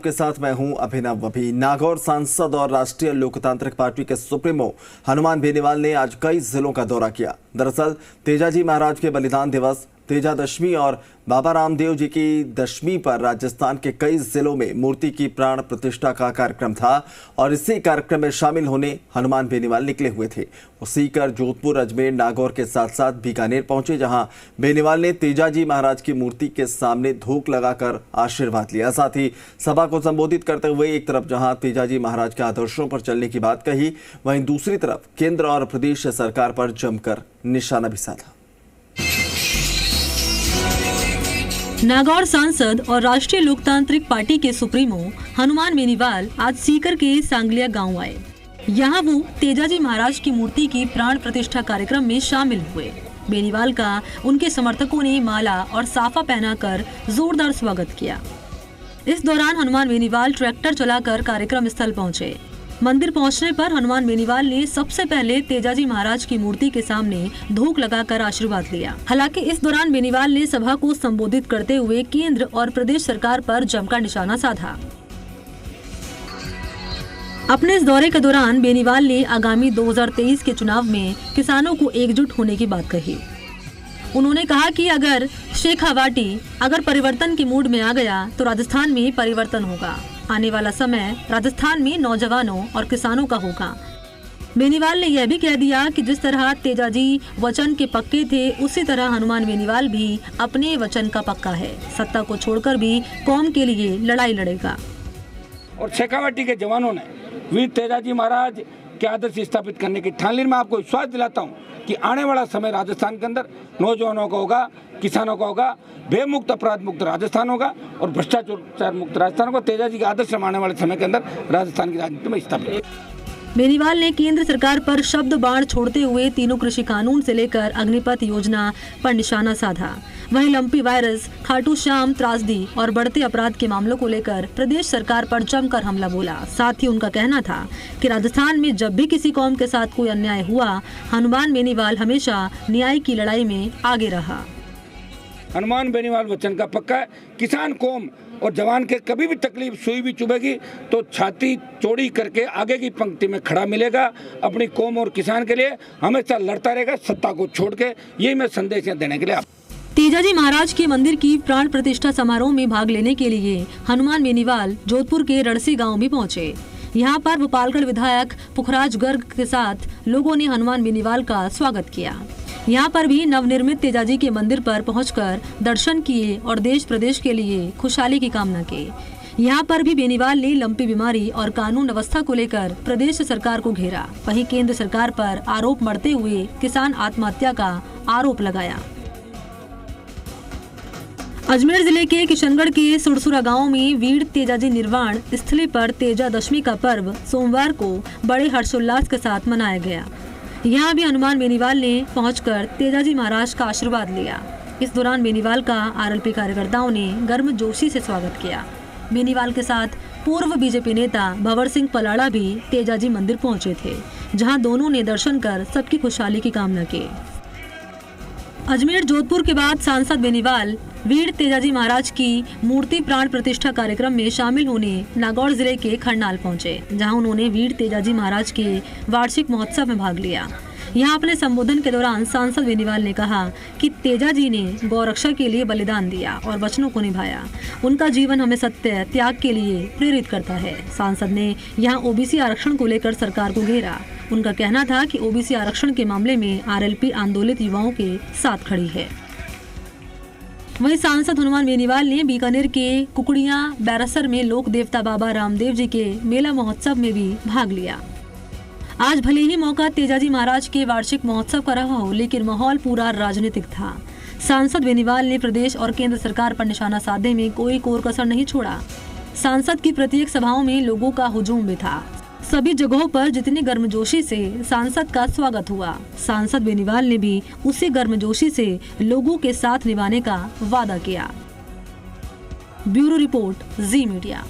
के साथ मैं हूं अभिनव। अभी नागौर सांसद और राष्ट्रीय लोकतांत्रिक पार्टी के सुप्रीमो हनुमान बेनीवाल ने आज कई जिलों का दौरा किया। दरअसल तेजाजी महाराज के बलिदान दिवस, तेजा दशमी और बाबा रामदेव जी की दशमी पर राजस्थान के कई जिलों में मूर्ति की प्राण प्रतिष्ठा का कार्यक्रम था और इसी कार्यक्रम में शामिल होने हनुमान बेनीवाल निकले हुए थे। वो सीकर, जोधपुर, अजमेर, नागौर के साथ साथ बीकानेर पहुंचे, जहां बेनीवाल ने तेजाजी महाराज की मूर्ति के सामने धूप लगाकर आशीर्वाद लिया। साथ ही सभा को संबोधित करते हुए एक तरफ जहां तेजाजी महाराज के आदर्शों पर चलने की बात कही, वहीं दूसरी तरफ केंद्र और प्रदेश सरकार पर जमकर निशाना भी साधा। नागौर सांसद और राष्ट्रीय लोकतांत्रिक पार्टी के सुप्रीमो हनुमान बेनीवाल आज सीकर के सांगलिया गांव आए। यहां वो तेजाजी महाराज की मूर्ति की प्राण प्रतिष्ठा कार्यक्रम में शामिल हुए। बेनीवाल का उनके समर्थकों ने माला और साफा पहनाकर जोरदार स्वागत किया। इस दौरान हनुमान बेनीवाल ट्रैक्टर चलाकर कार्यक्रम स्थल पहुंचे। मंदिर पहुंचने पर हनुमान बेनीवाल ने सबसे पहले तेजाजी महाराज की मूर्ति के सामने धूप लगाकर आशीर्वाद लिया। हालांकि इस दौरान बेनीवाल ने सभा को संबोधित करते हुए केंद्र और प्रदेश सरकार पर जमकर निशाना साधा। अपने इस दौरे के दौरान बेनीवाल ने आगामी 2023 के चुनाव में किसानों को एकजुट होने की बात कही। उन्होंने कहा कि अगर शेखावाटी परिवर्तन के मूड में आ गया तो राजस्थान में परिवर्तन होगा। आने वाला समय राजस्थान में नौजवानों और किसानों का होगा। बेनीवाल ने यह भी कह दिया कि जिस तरह तेजाजी वचन के पक्के थे, उसी तरह हनुमान बेनीवाल भी अपने वचन का पक्का है। सत्ता को छोड़कर भी कौम के लिए लड़ाई लड़ेगा। और शेखावाटी के जवानों ने वीर तेजाजी महाराज के आदर्श स्थापित करने की ठान ली। मैं आपको विश्वास दिलाता हूँ कि आने वाला समय राजस्थान के अंदर नौजवानों का होगा, किसानों का होगा, बेमुक्त अपराध मुक्त राजस्थान होगा और भ्रष्टाचार मुक्त राजस्थान होगा। तेजाजी का आदर्श आने वाले समय के अंदर राजस्थान की राजनीति में स्थापित। बेनीवाल ने केंद्र सरकार पर शब्द बाण छोड़ते हुए तीनों कृषि कानून से लेकर अग्निपथ योजना पर निशाना साधा। वहीं लंपी वायरस, खाटू श्याम त्रासदी और बढ़ते अपराध के मामलों को लेकर प्रदेश सरकार पर जमकर हमला बोला। साथ ही उनका कहना था कि राजस्थान में जब भी किसी कौम के साथ कोई अन्याय हुआ, हनुमान बेनीवाल हमेशा न्याय की लड़ाई में आगे रहा। हनुमान बेनीवाल वचन का पक्का है। किसान कौम और जवान के कभी भी तकलीफ सुई भी चुभेगी तो छाती चौड़ी करके आगे की पंक्ति में खड़ा मिलेगा। अपनी कौम और किसान के लिए हमेशा लड़ता रहेगा, सत्ता को छोड़ के। यही मैं संदेश देने के लिए तेजाजी महाराज के मंदिर की प्राण प्रतिष्ठा समारोह में भाग लेने के लिए हनुमान बेनीवाल जोधपुर के रड़सी गांव भी पहुंचे। यहां पर भोपालगढ़ विधायक पुखराज गर्ग के साथ लोगों ने हनुमान बेनीवाल का स्वागत किया। यहां पर भी नवनिर्मित तेजाजी के मंदिर पर पहुंचकर दर्शन किए और देश प्रदेश के लिए खुशहाली की कामना की। यहां पर भी बेनीवाल ने लंपी बीमारी और कानून व्यवस्था को लेकर प्रदेश सरकार को घेरा। वहीं केंद्र सरकार पर आरोप मढ़ते हुए किसान आत्महत्या का आरोप लगाया। अजमेर जिले के किशनगढ़ के सुरसुरा गांव में वीर तेजाजी निर्वाण स्थली पर तेजा दशमी का पर्व सोमवार को बड़े हर्षोल्लास के साथ मनाया गया। यहाँ भी हनुमान बेनीवाल ने पहुंचकर तेजाजी महाराज का आशीर्वाद लिया। इस दौरान बेनीवाल का आरएलपी कार्यकर्ताओं ने गर्मजोशी से स्वागत किया। बेनीवाल के साथ पूर्व बीजेपी नेता भंवर सिंह पलाड़ा भी तेजाजी मंदिर पहुंचे थे, जहां दोनों ने दर्शन कर सबकी खुशहाली की कामना की। अजमेर जोधपुर के बाद सांसद बेनीवाल वीर तेजाजी महाराज की मूर्ति प्राण प्रतिष्ठा कार्यक्रम में शामिल होने नागौर जिले के खरनाल पहुंचे, जहां उन्होंने वीर तेजाजी महाराज के वार्षिक महोत्सव में भाग लिया। यहां अपने संबोधन के दौरान सांसद बेनीवाल ने कहा कि तेजाजी ने गौरक्षा के लिए बलिदान दिया और वचनों को निभाया। उनका जीवन हमें सत्य त्याग के लिए प्रेरित करता है। सांसद ने यहां ओबीसी आरक्षण को लेकर सरकार को घेरा। उनका कहना था कि ओबीसी आरक्षण के मामले में आरएलपी आंदोलित युवाओं के साथ खड़ी है। वहीं सांसद हनुमान बेनीवाल ने बीकानेर के कुकड़िया बैरसर में लोक देवता बाबा रामदेव जी के मेला महोत्सव में भी भाग लिया। आज भले ही मौका तेजाजी महाराज के वार्षिक महोत्सव का रहा हो, लेकिन माहौल पूरा राजनीतिक था। सांसद बेनीवाल ने प्रदेश और केंद्र सरकार पर निशाना साधने में कोई कोर कसर नहीं छोड़ा। सांसद की प्रत्येक सभाओं में लोगों का हुजूम भी था। सभी जगहों पर जितनी गर्मजोशी से सांसद का स्वागत हुआ, सांसद बेनीवाल ने भी उसी गर्मजोशी से लोगों के साथ निभाने का वादा किया। ब्यूरो रिपोर्ट, जी मीडिया।